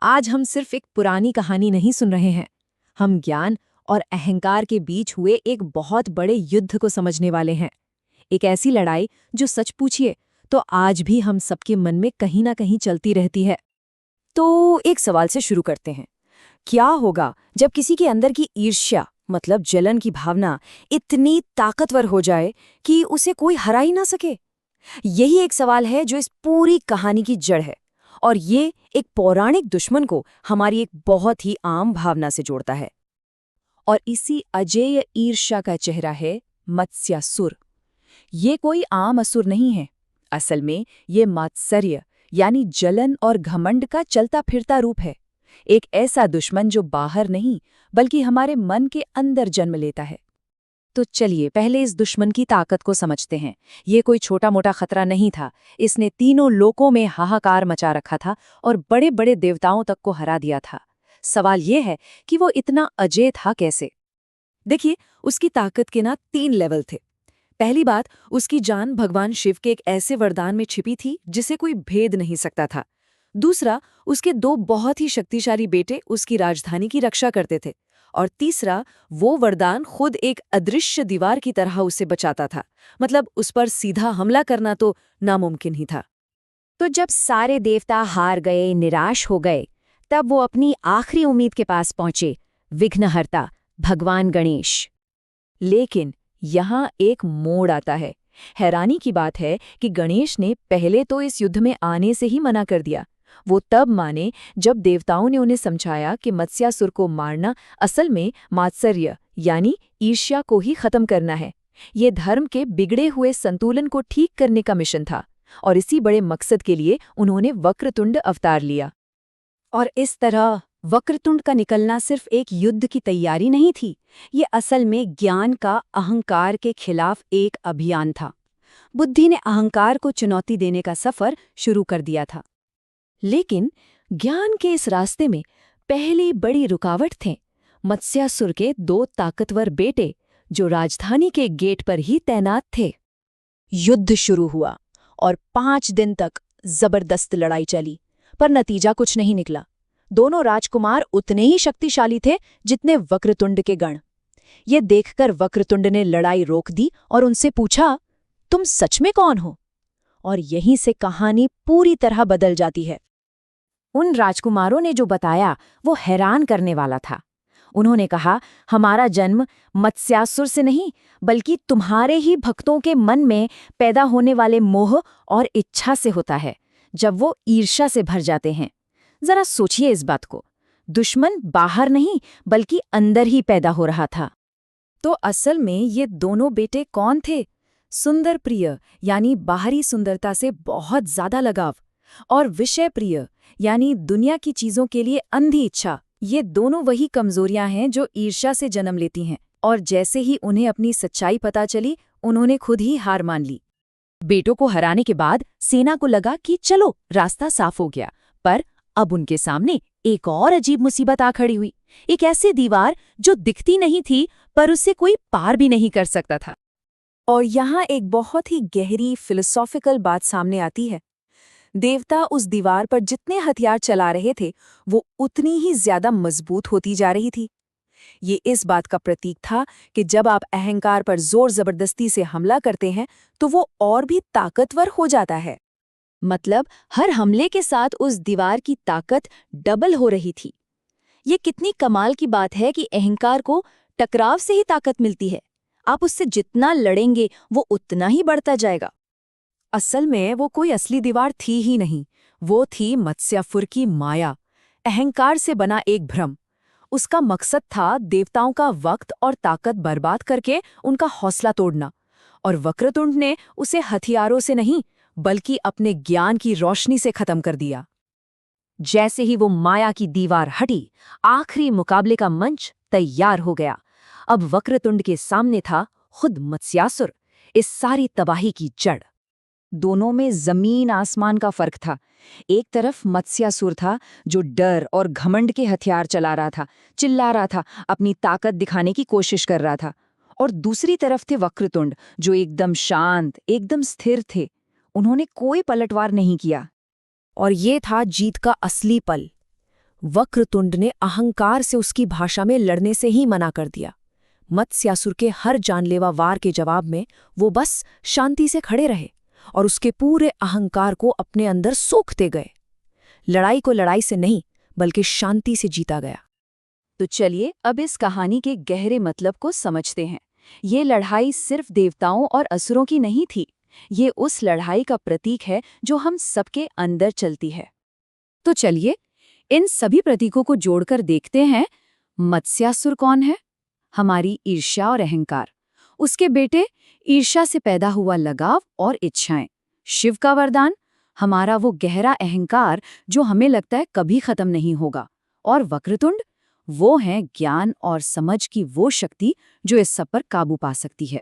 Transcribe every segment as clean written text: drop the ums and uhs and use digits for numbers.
आज हम सिर्फ एक पुरानी कहानी नहीं सुन रहे हैं। हम ज्ञान और अहंकार के बीच हुए एक बहुत बड़े युद्ध को समझने वाले हैं। एक ऐसी लड़ाई जो सच पूछिए तो आज भी हम सबके मन में कहीं ना कहीं चलती रहती है। तो एक सवाल से शुरू करते हैं। क्या होगा जब किसी के अंदर की ईर्ष्या मतलब जलन की भावना इतनी ताकतवर हो जाए कि उसे कोई हरा ही ना सके? यही एक सवाल है जो इस पूरी कहानी की जड़ है। और ये एक पौराणिक दुश्मन को हमारी एक बहुत ही आम भावना से जोड़ता है। और इसी अजेय ईर्ष्या का चेहरा है मत्स्यासुर। ये कोई आम असुर नहीं है। असल में ये मात्सर्य यानी जलन और घमंड का चलता फिरता रूप है। एक ऐसा दुश्मन जो बाहर नहीं बल्कि हमारे मन के अंदर जन्म लेता है। तो चलिए पहले इस दुश्मन की ताकत को समझते हैं। ये कोई छोटा मोटा खतरा नहीं था। इसने तीनों लोकों में हाहाकार मचा रखा था और बड़े बड़े देवताओं तक को हरा दिया था। सवाल ये है कि वो इतना अजेय था कैसे? देखिए, उसकी ताकत के 3 लेवल थे। पहली बात, उसकी जान भगवान शिव के एक ऐसे वरदान में छिपी थी जिसे कोई भेद नहीं सकता था। दूसरा, उसके 2 बहुत ही शक्तिशाली बेटे उसकी राजधानी की रक्षा करते थे। और तीसरा, वो वरदान खुद एक अदृश्य दीवार की तरह उसे बचाता था। मतलब उस पर सीधा हमला करना तो नामुमकिन ही था। तो जब सारे देवता हार गए, निराश हो गए, तब वो अपनी आखिरी उम्मीद के पास पहुंचे, विघ्नहर्ता भगवान गणेश। लेकिन यहाँ एक मोड़ आता है। हैरानी की बात है कि गणेश ने पहले तो इस युद्ध में आने से ही मना कर दिया। वो तब माने जब देवताओं ने उन्हें समझाया कि मत्स्यासुर को मारना असल में मात्सर्य यानी ईर्ष्या को ही खत्म करना है। ये धर्म के बिगड़े हुए संतुलन को ठीक करने का मिशन था। और इसी बड़े मकसद के लिए उन्होंने वक्रतुंड अवतार लिया। और इस तरह वक्रतुंड का निकलना सिर्फ एक युद्ध की तैयारी नहीं थी। ये असल में ज्ञान का अहंकार के खिलाफ एक अभियान था। बुद्धि ने अहंकार को चुनौती देने का सफर शुरू कर दिया था। लेकिन ज्ञान के इस रास्ते में पहली बड़ी रुकावट थे मत्स्यासुर के 2 ताकतवर बेटे जो राजधानी के गेट पर ही तैनात थे। युद्ध शुरू हुआ और 5 दिन तक जबरदस्त लड़ाई चली, पर नतीजा कुछ नहीं निकला। दोनों राजकुमार उतने ही शक्तिशाली थे जितने वक्रतुंड के गण। ये देखकर वक्रतुंड ने लड़ाई रोक दी और उनसे पूछा, तुम सच में कौन हो? और यहीं से कहानी पूरी तरह बदल जाती है। उन राजकुमारों ने जो बताया वो हैरान करने वाला था। उन्होंने कहा, हमारा जन्म मत्स्यासुर से नहीं बल्कि तुम्हारे ही भक्तों के मन में पैदा होने वाले मोह और इच्छा से होता है, जब वो ईर्ष्या से भर जाते हैं। जरा सोचिए इस बात को। दुश्मन बाहर नहीं बल्कि अंदर ही पैदा हो रहा था। तो असल में ये दोनों बेटे कौन थे? सुंदर प्रिय यानी बाहरी सुंदरता से बहुत ज्यादा लगाव, और विषय प्रिय यानी दुनिया की चीजों के लिए अंधी इच्छा। ये दोनों वही कमजोरियां हैं जो ईर्ष्या से जन्म लेती हैं। और जैसे ही उन्हें अपनी सच्चाई पता चली, उन्होंने खुद ही हार मान ली। बेटों को हराने के बाद सेना को लगा कि चलो रास्ता साफ हो गया। पर अब उनके सामने एक और अजीब मुसीबत आ खड़ी हुई। एक ऐसी दीवार जो दिखती नहीं थी पर उससे कोई पार भी नहीं कर सकता था। और यहाँ एक बहुत ही गहरी फिलोसॉफिकल बात सामने आती है। देवता उस दीवार पर जितने हथियार चला रहे थे वो उतनी ही ज्यादा मजबूत होती जा रही थी। ये इस बात का प्रतीक था कि जब आप अहंकार पर जोर जबरदस्ती से हमला करते हैं तो वो और भी ताकतवर हो जाता है। मतलब हर हमले के साथ उस दीवार की ताकत डबल हो रही थी। ये कितनी कमाल की बात है कि अहंकार को टकराव से ही ताकत मिलती है। आप उससे जितना लड़ेंगे वो उतना ही बढ़ता जाएगा। असल में वो कोई असली दीवार थी ही नहीं, वो थी मत्स्यासुर की माया, अहंकार से बना एक भ्रम। उसका मकसद था देवताओं का वक्त और ताकत बर्बाद करके उनका हौसला तोड़ना। और वक्रतुंड ने उसे हथियारों से नहीं बल्कि अपने ज्ञान की रोशनी से खत्म कर दिया। जैसे ही वो माया की दीवार हटी, आखिरी मुकाबले का मंच तैयार हो गया। अब वक्रतुंड के सामने था खुद मत्स्यासुर, इस सारी तबाही की जड़। दोनों में जमीन आसमान का फर्क था। एक तरफ मत्स्यासुर था जो डर और घमंड के हथियार चला रहा था, चिल्ला रहा था, अपनी ताकत दिखाने की कोशिश कर रहा था। और दूसरी तरफ थे वक्रतुंड जो एकदम शांत, एकदम स्थिर थे। उन्होंने कोई पलटवार नहीं किया। और ये था जीत का असली पल। वक्रतुंड ने अहंकार से उसकी भाषा में लड़ने से ही मना कर दिया। मत्स्यासुर के हर जानलेवा वार के जवाब में वो बस शांति से खड़े रहे और उसके पूरे अहंकार को अपने अंदर सोखते गए। लड़ाई को लड़ाई से नहीं बल्कि शांति से जीता गया। तो चलिए अब इस कहानी के गहरे मतलब को समझते हैं। ये लड़ाई सिर्फ देवताओं और असुरों की नहीं थी, ये उस लड़ाई का प्रतीक है जो हम सबके अंदर चलती है। तो चलिए इन सभी प्रतीकों को जोड़कर देखते हैं। मत्स्यासुर कौन है? हमारी ईर्ष्या और अहंकार। उसके बेटे ईर्ष्या से पैदा हुआ लगाव और इच्छाएं। शिव का वरदान, हमारा वो गहरा अहंकार जो हमें लगता है कभी खत्म नहीं होगा। और वक्रतुंड, वो है ज्ञान और समझ की वो शक्ति जो इस सब पर काबू पा सकती है।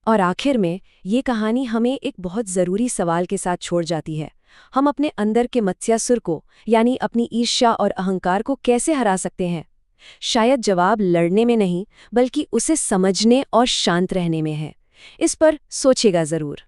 और आखिर में ये कहानी हमें एक बहुत ज़रूरी सवाल के साथ छोड़ जाती है। हम अपने अंदर के मत्स्यासुर को, यानी अपनी ईर्ष्या और अहंकार को कैसे हरा सकते हैं? शायद जवाब लड़ने में नहीं, बल्कि उसे समझने और शांत रहने में है। इस पर सोचिएगा ज़रूर।